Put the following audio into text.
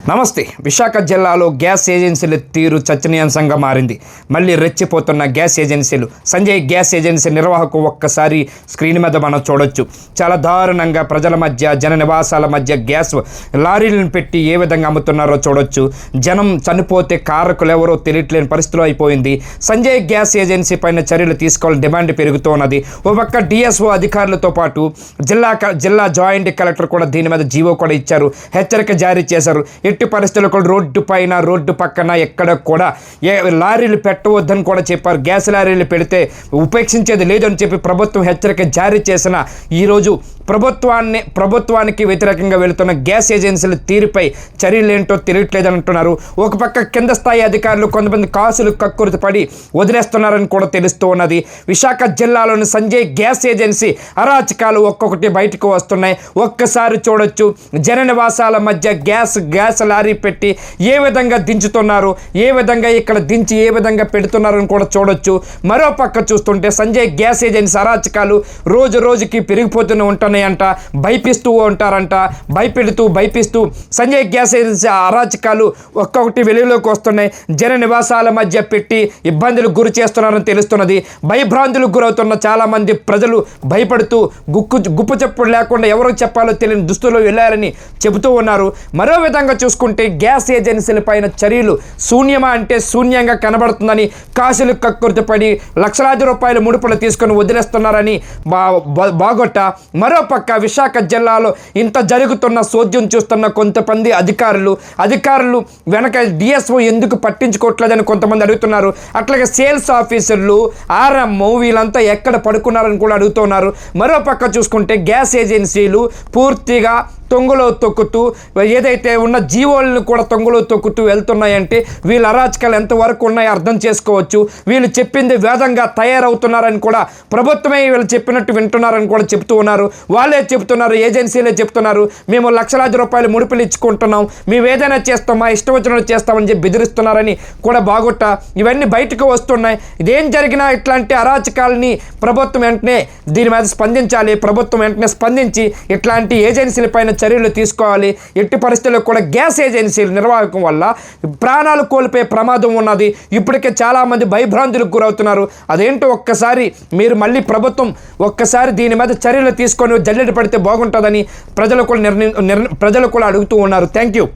నమస్తే. విశాఖ జిల్లాలో గ్యాస్ ఏజెన్సీల తీరు చర్చనీయాంశంగా మారింది. మళ్ళీ రెచ్చిపోతున్న గ్యాస్ ఏజెన్సీలు. సంజయ్ గ్యాస్ ఏజెన్సీ నిర్వాహకు ఒక్కసారి స్క్రీన్ మీద మనం చూడొచ్చు. చాలా దారుణంగా ప్రజల మధ్య, జన నివాసాల మధ్య గ్యాస్ లారీలను పెట్టి ఏ విధంగా అమ్ముతున్నారో చూడొచ్చు. జనం చనిపోతే కారకులు ఎవరో తెలియట్లేని పరిస్థితిలో అయిపోయింది. సంజయ్ గ్యాస్ ఏజెన్సీ పైన చర్యలు తీసుకోవాలని డిమాండ్ పెరుగుతున్నది. ఓ పక్క డిఎస్ఓ అధికారులతో పాటు జిల్లా జాయింట్ కలెక్టర్ కూడా దీని మీద జీవో కూడా ఇచ్చారు, హెచ్చరిక జారీ చేశారు. ఎట్టి పరిస్థితుల్లో రోడ్డు పైన, రోడ్డు పక్కన ఎక్కడ కూడా లారీలు పెట్టవద్దని కూడా చెప్పారు. గ్యాస్ లారీలు పెడితే ఉపేక్షించేది లేదని చెప్పి ప్రభుత్వం హెచ్చరిక జారీ చేసిన ఈరోజు ప్రభుత్వానికి వ్యతిరేకంగా వెళుతున్న గ్యాస్ ఏజెన్సీల తీరుపై చర్యలు ఏంటో తెలియట్లేదని అంటున్నారు. ఒక పక్క కింద స్థాయి అధికారులు కొంతమంది కాసులు కక్కుర్తి పడి వదిలేస్తున్నారని కూడా తెలుస్తూ ఉన్నది. విశాఖ జిల్లాలోని సంజయ్ గ్యాస్ ఏజెన్సీ అరాచకాలు ఒక్కొక్కటి బయటకు వస్తున్నాయి. ఒక్కసారి చూడొచ్చు. జన నివాసాల మధ్య గ్యాస్ లారీ పెట్టి ఏ విధంగా దించుతున్నారు, ఏ విధంగా ఇక్కడ దించి ఏ విధంగా పెడుతున్నారని కూడా చూడొచ్చు. మరో పక్క చూస్తుంటే సంజయ్ గ్యాస్ ఏజెన్సీ అరాచకాలు రోజు రోజుకి పెరిగిపోతూనే ఉంటున్నాయంట, భయపిస్తూ ఉంటారంట. భయపిస్తూ సంజయ్ గ్యాస్ ఏజెన్సీ అరాచకాలు ఒక్కొక్కటి వెలుగులోకి వస్తున్నాయి. జన నివాసాల మధ్య పెట్టి ఇబ్బందులు గురి చేస్తున్నారని తెలుస్తున్నది. భయభ్రాంతులకు గురవుతున్న చాలామంది ప్రజలు భయపడుతూ గుప్పు చెప్పుడు లేకుండా ఎవరికి చెప్పాలో తెలియని దుస్తుల్లో వెళ్ళారని చెబుతూ ఉన్నారు. మరో విధంగా చూసుకుంటే గ్యాస్ ఏజెన్సీల పైన చర్యలు శూన్యమా అంటే శూన్యంగా కనబడుతుందని, కాసులు కక్కుర్తిపడి లక్షలాది రూపాయలు ముడుపులు తీసుకొని వదిలేస్తున్నారని బాగొట్ట. మరోపక్క విశాఖ జిల్లాలో ఇంత జరుగుతున్న సోద్యం చూస్తున్న కొంతమంది అధికారులు వెనక డిఎస్ఓ ఎందుకు పట్టించుకోవట్లేదని కొంతమంది అడుగుతున్నారు. అట్లాగే సేల్స్ ఆఫీసర్లు, ఆర్ఎంఓ వీళ్ళంతా ఎక్కడ పడుకున్నారని కూడా అడుగుతున్నారు. మరోపక్క చూసుకుంటే గ్యాస్ ఏజెన్సీలు పూర్తిగా తొంగలో తొక్కుతూ ఏదైతే ఉన్న జీవోలను కూడా తొంగలో తొక్కుతూ వెళ్తున్నాయంటే వీళ్ళ అరాచకాలు ఎంతవరకు ఉన్నాయో అర్థం చేసుకోవచ్చు. వీళ్ళు చెప్పింది వేదంగా తయారవుతున్నారని కూడా, ప్రభుత్వమే వీళ్ళు చెప్పినట్టు వింటున్నారని కూడా చెప్తూ ఉన్నారు. వాళ్ళే చెప్తున్నారు, ఏజెన్సీలే చెప్తున్నారు, మేము లక్షలాది రూపాయలు ముడుపులు ఇచ్చుకుంటున్నాం, మేము ఏదైనా చేస్తాం, మా ఇష్టం వచ్చినట్టు చేస్తామని చెప్పి బెదిరిస్తున్నారని కూడా బాగొట్ట. ఇవన్నీ బయటకు వస్తున్నాయి. ఇదేం జరిగినా ఇట్లాంటి అరాచకాలని ప్రభుత్వం వెంటనే దీని మీద స్పందించాలి. ప్రభుత్వం వెంటనే స్పందించి ఇట్లాంటి ఏజెన్సీల పైన చర్యలు తీసుకోవాలి. ఎట్టి పరిస్థితుల్లో కూడా గ్యాస్ ఏజెన్సీల నిర్వాహకం వల్ల ప్రాణాలు కోల్పోయే ప్రమాదం ఉన్నది. ఇప్పటికే చాలామంది భయభ్రాంతులకు గురవుతున్నారు. అదేంటో ఒక్కసారి మీరు మళ్ళీ ప్రభుత్వం ఒక్కసారి దీని మీద చర్యలు తీసుకొని జల్లెడ పడితే బాగుంటుందని ప్రజలు కూడా అడుగుతూ ఉన్నారు. Thank you.